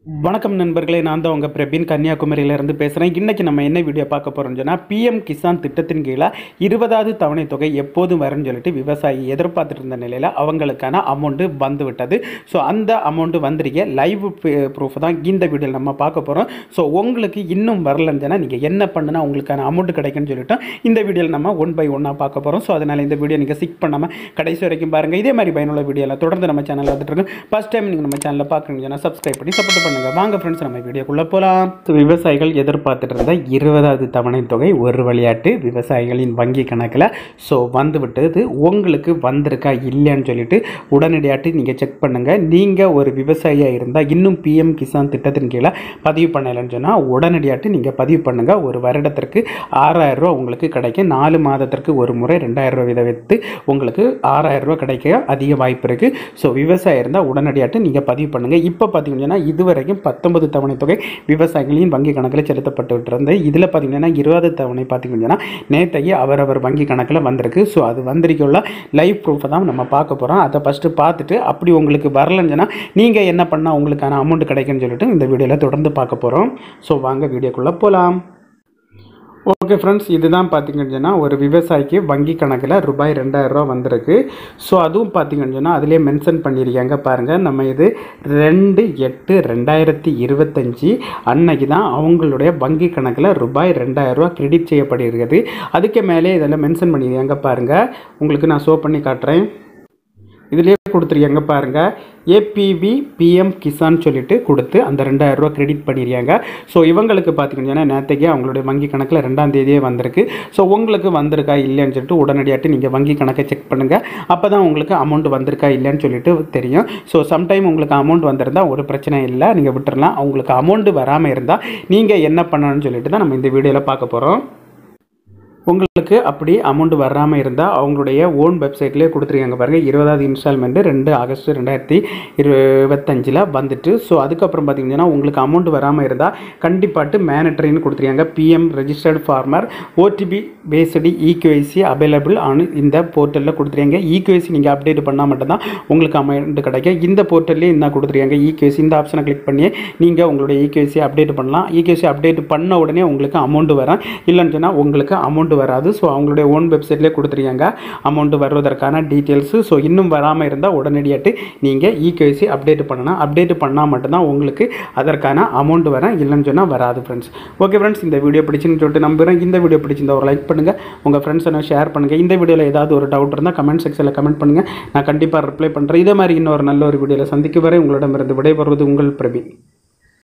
வணக்கம் நண்பர்களே, நான் தான் உங்கள் பிரபீன் கன்னியாகுமரியிலேருந்து பேசுகிறேன். இன்றைக்கி நம்ம என்ன வீடியோ பார்க்க போகிறோம்னு சொன்னால், பிஎம் கிசான் திட்டத்தின் கீழே 20வது தவணை தொகை எப்போதும் வரும்னு சொல்லிட்டு விவசாயி எதிர்பார்த்துட்டு இருந்த நிலையில் அவங்களுக்கான அமௌண்ட்டு வந்து விட்டது. ஸோ அந்த அமௌண்ட்டு வந்துருக்க லைவ் ப்ரூஃப் தான் இந்த வீடியோவில் நம்ம பார்க்க போகிறோம். ஸோ உங்களுக்கு இன்னும் வரலன்னு சொன்னால் நீங்கள் என்ன பண்ணுனா உங்களுக்கான அமௌண்ட்டு கிடைக்குன்னு சொல்லிட்டு இந்த வீடியோவில் நம்ம ஒன் பை ஒன்னாக பார்க்க போகிறோம். ஸோ அதனால் இந்த வீடியோ நீங்கள் ஸ்கிப் பண்ணாமல் கடைசி வரைக்கும் பாருங்கள். இதே மாதிரி பயனுள்ள வீடியோவில் தொடர்ந்து நம்ம சேனலில் வந்துட்டு இருக்கோம். ஃபஸ்ட் டைம் நீங்கள் நம்ம சேனலில் பார்க்குறீங்கன்னா சப்ஸ்கிரைப் பண்ணி சப்போர்ட் பண்ணுங்க. வாங்க ஃப்ரெண்ட்ஸ், நம்ம வீடியோக்குள்ளே போகலாம். விவசாயிகள் எதிர்பார்த்துட்டு இருந்த 20வது தவணை தொகை ஒரு விளையாட்டு விவசாயிகளின் வங்கி கணக்கில் ஸோ வந்து விட்டது. உங்களுக்கு வந்திருக்கா இல்லைன்னு சொல்லிட்டு உடனடியாட்டு நீங்கள் செக் பண்ணுங்கள். நீங்கள் ஒரு விவசாயியாக இருந்தால் இன்னும் பிஎம் கிசான் திட்டத்தின் கீழே பதிவு பண்ணலைன்னு சொன்னால் உடனடியாட்டு நீங்கள் பதிவு பண்ணுங்கள். ஒரு வருடத்திற்கு 6000 ரூபா உங்களுக்கு கிடைக்கும். 4 மாதத்திற்கு ஒரு முறை 2000 ரூபா விதை வைத்து உங்களுக்கு 6000 ரூபா கிடைக்க அதிக வாய்ப்பு இருக்குது. ஸோ விவசாயம் இருந்தால் உடனடியாட்டு நீங்கள் பதிவு பண்ணுங்கள். இப்போ பார்த்தீங்கன்னா இதுவரைக்கும் 19 தவணை தொகை விவசாயிகளின் வங்கி கணக்கில் செலுத்தப்பட்டு விட்டுருந்தது. இதில் பார்த்தீங்கன்னா 20வது தவணை பார்த்தீங்கன்னா நேற்றைக்கு அவரவர் வங்கி கணக்கில் வந்திருக்கு. ஸோ அது வந்திருக்குள்ள லைவ் ப்ரூஃபை தான் நம்ம பார்க்க போகிறோம். அதை ஃபஸ்ட்டு பார்த்துட்டு அப்படி உங்களுக்கு வரலன்னா நீங்கள் என்ன பண்ணால் உங்களுக்கான அமௌண்ட் கிடைக்குன்னு சொல்லிட்டு இந்த வீடியோவில் தொடர்ந்து பார்க்க போகிறோம். ஸோ வாங்க வீடியோக்குள்ளே போகலாம். ஓகே ஃப்ரெண்ட்ஸ், இதுதான் பார்த்தீங்கன்னு சொன்னால் ஒரு விவசாயிக்கு வங்கி கணக்கில் ரூபாய் 2000 ரூபா வந்திருக்கு. ஸோ அதுவும் பார்த்தீங்கன்னு சொன்னால் அதிலே மென்ஷன் பண்ணியிருக்காங்க பாருங்கள். நம்ம இது 2/8/2025 அன்னைக்கு தான் அவங்களுடைய வங்கி கணக்கில் ரூபாய் 2000 ரூபா கிரெடிட் செய்யப்படுகிறது. அதுக்கு மேலே இதெல்லாம் மென்ஷன் பண்ணியிருக்காங்க பாருங்கள். உங்களுக்கு நான் ஷோ பண்ணி காட்டுறேன். இதிலே கொடுத்துருக்காங்க பாருங்கள், ஏபிவி பிஎம் கிசான் சொல்லிட்டு கொடுத்து அந்த 2000 ரூபா கிரெடிட் பண்ணியிருக்காங்க. ஸோ இவங்களுக்கு பார்த்தீங்கன்னா நேற்றுக்கே அவங்களுடைய வங்கி கணக்கில் 2ஆம் தேதியே வந்திருக்கு. ஸோ உங்களுக்கு வந்திருக்கா இல்லைன்னு சொல்லிட்டு உடனடியாட்டு நீங்கள் வங்கி கணக்கை செக் பண்ணுங்கள். அப்போ தான் உங்களுக்கு அமௌண்ட் வந்திருக்கா இல்லைன்னு சொல்லிட்டு தெரியும். ஸோ சம்டைம் உங்களுக்கு அமௌண்ட் வந்திருந்தால் ஒரு பிரச்சனை இல்லை, நீங்கள் விட்டுறலாம். அவங்களுக்கு அமௌண்ட் வராமல் இருந்தால் நீங்கள் என்ன பண்ணணும்னு சொல்லிட்டு தான் நம்ம இந்த வீடியோவில் பார்க்க போகிறோம். உங்களுக்கு அப்படி அமௌண்ட் வராமல் இருந்தால் அவங்களுடைய ஓன் வெப்சைட்லேயே கொடுத்துருக்காங்க பாருங்கள். 20வது இன்ஸ்டால்மெண்ட்டு 2 ஆகஸ்ட் 2025 வந்துட்டு. ஸோ அதுக்கப்புறம் பார்த்தீங்கன்னா உங்களுக்கு அமௌண்ட் வராமல் இருந்தால் கண்டிப்பாட்டு மேனட்ரின்னு கொடுத்துருக்காங்க. PM registered farmer OTP based eKYC available on இந்த போர்ட்டலில் கொடுத்துருக்காங்க. இகேஒய்சி நீங்கள் அப்டேட் பண்ணால் மட்டும்தான் உங்களுக்கு அமௌண்ட் கிடைக்கும். இந்த போர்ட்டல்லேயே என்ன கொடுத்துருக்காங்க, இகேஒய்சி இந்த ஆப்ஷனை கிளிக் பண்ணி நீங்கள் உங்களுடைய இகேஒய்சி அப்டேட் பண்ணலாம். இகேஒய்சி அப்டேட் பண்ண உடனே உங்களுக்கு அமௌண்ட் வரும். இல்லைன்னு சொன்னால் உங்களுக்கு அமௌண்ட் வராது. ஸோ அவங்களுடைய ஓன் வெப்சைட்லேயே கொடுத்துருக்காங்க அமௌண்ட் வருவதற்கான டீட்டெயில்ஸு. ஸோ இன்னும் வராமல் இருந்தால் உடனடியாட்டு நீங்கள் இகேஒய்சி அப்டேட் பண்ணணும். அப்டேட் பண்ணால் மட்டும்தான் உங்களுக்கு அதற்கான அமௌண்ட் வரும். இல்லைன்னு சொன்னால் வராது ஃப்ரெண்ட்ஸ். ஓகே ஃப்ரெண்ட்ஸ், இந்த வீடியோ பிடிச்சுன்னு சொல்லிட்டு நம்புகிறேன். இந்த வீடியோ பிடிச்சிருந்தா ஒரு லைக் பண்ணுங்கள், உங்கள் ஃப்ரெண்ட்ஸை ஷேர் பண்ணுங்கள். இந்த வீடியோவில் ஏதாவது ஒரு டவுட் இருந்தால் கமெண்ட் செக்ஷனில் கமெண்ட் பண்ணுங்கள், நான் கண்டிப்பாக ரிப்ளை பண்ணுறேன். இதே மாதிரி இன்னொரு நல்ல ஒரு வீடியோவில் சந்திக்க வரை உங்களிடமிருந்து விடைபெறுவது உங்கள் பிரபீன்.